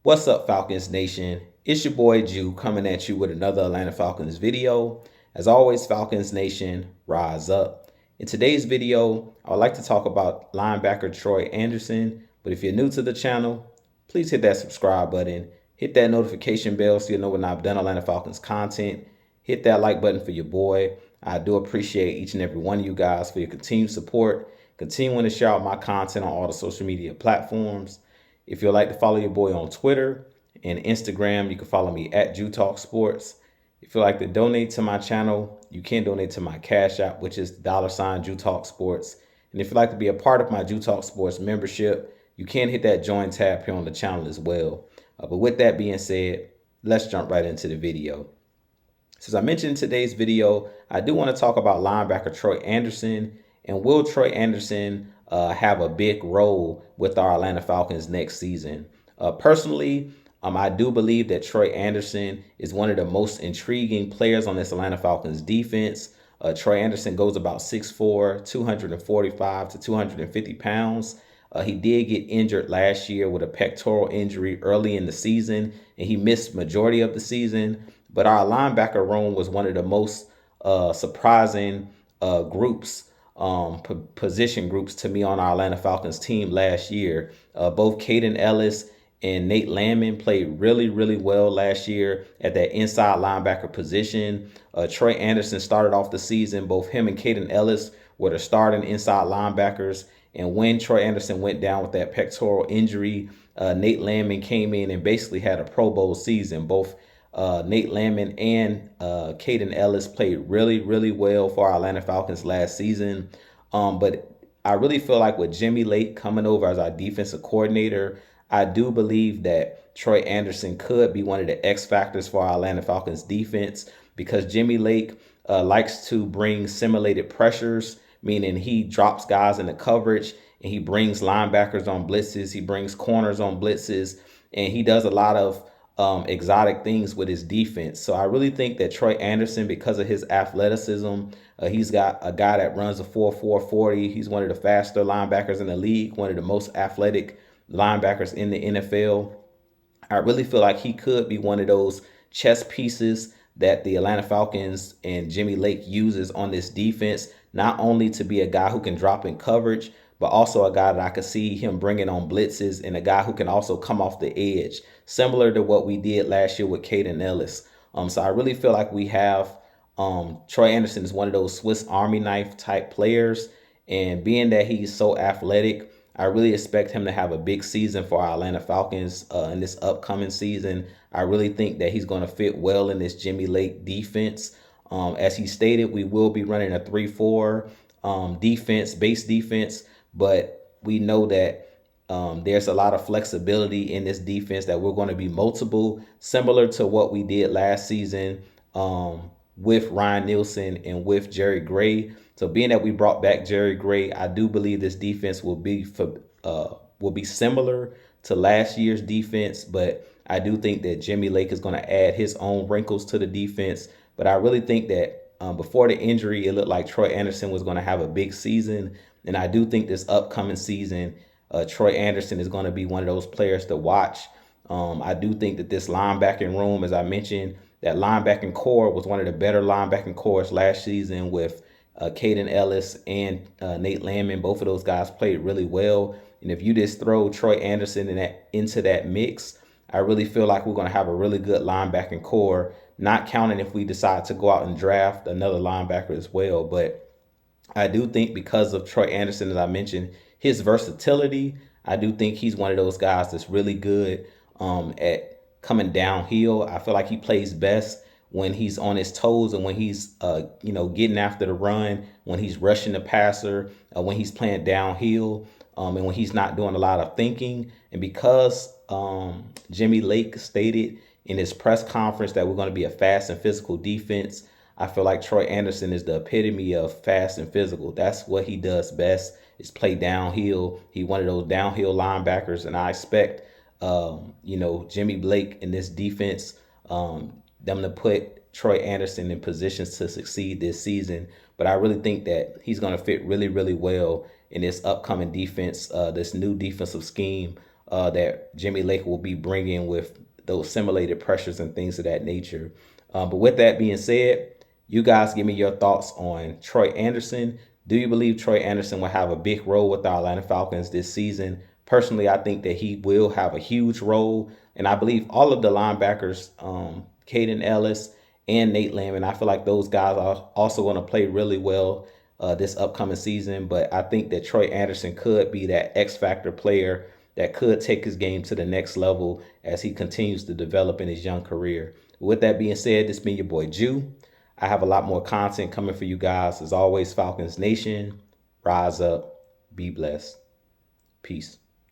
What's up, Falcons Nation? It's your boy Jew coming at you with another Atlanta Falcons video. As always, Falcons Nation, rise up. In today's video, I would like to talk about linebacker Troy Andersen. But if you're new to the channel, please hit that subscribe button. Hit that notification bell so you know when I've done Atlanta Falcons content. Hit that like button for your boy. I do appreciate each and every one of you guys for your continued support. Continuing to share out my content on all the social media platforms. If you'd like to follow your boy on Twitter and Instagram, you can follow me at JewTalkSports. If you'd like to donate to my channel, you can donate to my Cash App, which is $JewTalkSports. And if you'd like to be a part of my JewTalkSports membership, you can hit that join tab here on the channel as well. But with that being said, let's jump right into the video. So as I mentioned in today's video, I do want to talk about linebacker Troy Andersen. And will Troy Andersen have a big role with our Atlanta Falcons next season? Personally, I do believe that Troy Andersen is one of the most intriguing players on this Atlanta Falcons defense. Troy Andersen goes about 6'4", 245 to 250 pounds. He did get injured last year with a pectoral injury early in the season, and he missed majority of the season. But our linebacker room was one of the most surprising groups, position groups to me on our Atlanta Falcons team last year. Both Caden Ellis and Nate Landman played really, really well last year at that inside linebacker position. Troy Andersen started off the season. Both him and Caden Ellis were the starting inside linebackers. And when Troy Andersen went down with that pectoral injury, Nate Landman came in and basically had a Pro Bowl season. Both Nate Landman and Caden Ellis played really, really well for our Atlanta Falcons last season. But I really feel like with Jimmy Lake coming over as our defensive coordinator, I do believe that Troy Andersen could be one of the X factors for our Atlanta Falcons defense, because Jimmy Lake likes to bring simulated pressures, meaning he drops guys in the coverage and he brings linebackers on blitzes, he brings corners on blitzes, and he does a lot of exotic things with his defense. So I really think that Troy Andersen, because of his athleticism, he's got a guy that runs a 4.4 40. He's one of the faster linebackers in the league, one of the most athletic linebackers in the NFL. I really feel like he could be one of those chess pieces that the Atlanta Falcons and Jimmy Lake uses on this defense, not only to be a guy who can drop in coverage, but also a guy that I could see him bringing on blitzes, and a guy who can also come off the edge, similar to what we did last year with Caden Ellis. So I really feel like we have Troy Andersen is one of those Swiss Army knife type players, and being that he's so athletic, I really expect him to have a big season for our Atlanta Falcons in this upcoming season. I really think that he's going to fit well in this Jimmy Lake defense. As he stated, we will be running a 3-4 defense, base defense, but we know that there's a lot of flexibility in this defense, that we're going to be multiple, similar to what we did last season with Ryan Nielsen and with Jerry Gray. So being that we brought back Jerry Gray, I do believe this defense will be similar to last year's defense, but I do think that Jimmy Lake is going to add his own wrinkles to the defense. But I really think that before the injury, it looked like Troy Andersen was going to have a big season. And I do think this upcoming season, Troy Andersen is going to be one of those players to watch. I do think that this linebacking room, as I mentioned, that linebacking core was one of the better linebacking cores last season with Caden Ellis and Nate Landman. Both of those guys played really well. And if you just throw Troy Andersen into that mix, I really feel like we're going to have a really good linebacking core, not counting if we decide to go out and draft another linebacker as well. But I do think because of Troy Andersen, as I mentioned, his versatility, I do think he's one of those guys that's really good at coming downhill. I feel like he plays best when he's on his toes and when he's, getting after the run, when he's rushing the passer, when he's playing downhill, and when he's not doing a lot of thinking. And because Jimmy Lake stated in his press conference that we're going to be a fast and physical defense, I feel like Troy Andersen is the epitome of fast and physical. That's what he does best, is play downhill. He's one of those downhill linebackers, and I expect, Jimmy Blake in this defense, them to put Troy Andersen in positions to succeed this season. But I really think that he's going to fit really, really well in this upcoming defense, this new defensive scheme that Jimmy Lake will be bringing with those simulated pressures and things of that nature. But with that being said, you guys give me your thoughts on Troy Andersen. Do you believe Troy Andersen will have a big role with the Atlanta Falcons this season? Personally, I think that he will have a huge role. And I believe all of the linebackers, Caden Ellis and Nate Landman, I feel like those guys are also going to play really well this upcoming season. But I think that Troy Andersen could be that X factor player that could take his game to the next level as he continues to develop in his young career. With that being said, this has been your boy Jew. I have a lot more content coming for you guys. As always, Falcons Nation, rise up, be blessed. Peace.